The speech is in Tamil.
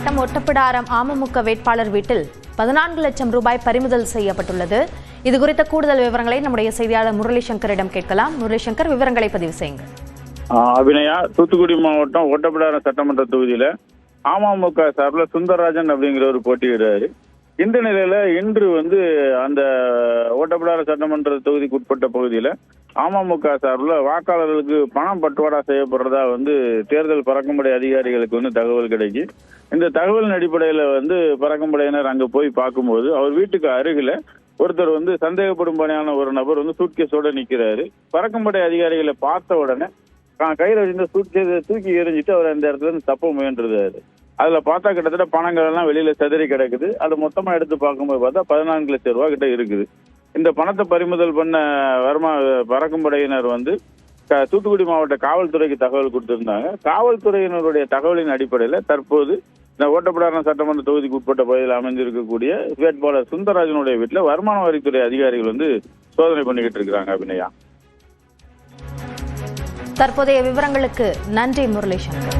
மாவட்டம் ஒட்டப்பிடாரம் அமமுக வேட்பாளர் வீட்டில் 14 லட்சம் ரூபாய் பறிமுதல் செய்யப்பட்டுள்ளது. இது குறித்த கூடுதல் விவரங்களை நம்முடைய செய்தியாளர் முரளி சங்கரிடம் கேட்கலாம். முரளி சங்கர், விவரங்களை பதிவு செய்யுங்க. அபிநயா, தூத்துக்குடி மாவட்டம் ஒட்டப்பிடாரம் சட்டமன்ற தொகுதியில அமமுக சார்பில் சுந்தரராஜன் அப்படிங்கிறவர் போட்டியிடுறாரு. இந்த நிலையில இன்று அந்த ஓட்டப்பிடாரம் சட்டமன்ற தொகுதிக்கு உட்பட்ட பகுதியில அமமுக சார்பில் வாக்காளர்களுக்கு பணம் பட்டுவாடா செய்யப்படுறதா தேர்தல் பறக்கும்படை அதிகாரிகளுக்கு தகவல் கிடைக்கி, இந்த தகவலின் அடிப்படையில பறக்கும்படையினர் அங்க போய் பார்க்கும்போது அவர் வீட்டுக்கு அருகில ஒருத்தர் சந்தேகப்படும்படியான ஒரு நபர் சூட்கேஸோட நிக்கிறாரு. பறக்கும்படை அதிகாரிகளை பார்த்த உடனே கையில வச்சிருந்த சூட்கேஸை தூக்கி எறிஞ்சிட்டு அவர் அந்த இடத்துல இருந்து தப்ப முயன்றாரு. அதுல பார்த்தா கிட்டத்தட்ட பணங்கள் எல்லாம் வெளியில சிதறி கிடக்குது. அது மொத்தமா எடுத்து பார்க்கும்போது பார்த்தா 14 லட்சம் ரூபாய் கிட்ட இருக்குது. இந்த பணத்தை பறிமுதல் பண்ண பறக்கும்படையினர் தூத்துக்குடி மாவட்ட காவல்துறைக்கு தகவல் கொடுத்திருந்தாங்க. காவல்துறையினருடைய தகவலின் அடிப்படையில தற்போது இந்த ஓட்டப்பிடாரம் சட்டமன்ற தொகுதிக்கு உட்பட்ட பகுதியில் அமைந்திருக்கக்கூடிய வேட்பாளர் சுந்தரராஜனுடைய வீட்டுல வருமான வரித்துறை அதிகாரிகள் சோதனை பண்ணிக்கிட்டு இருக்கிறாங்க. அபிநயா, தற்போதைய விவரங்களுக்கு நன்றி முரளி சங்கர்.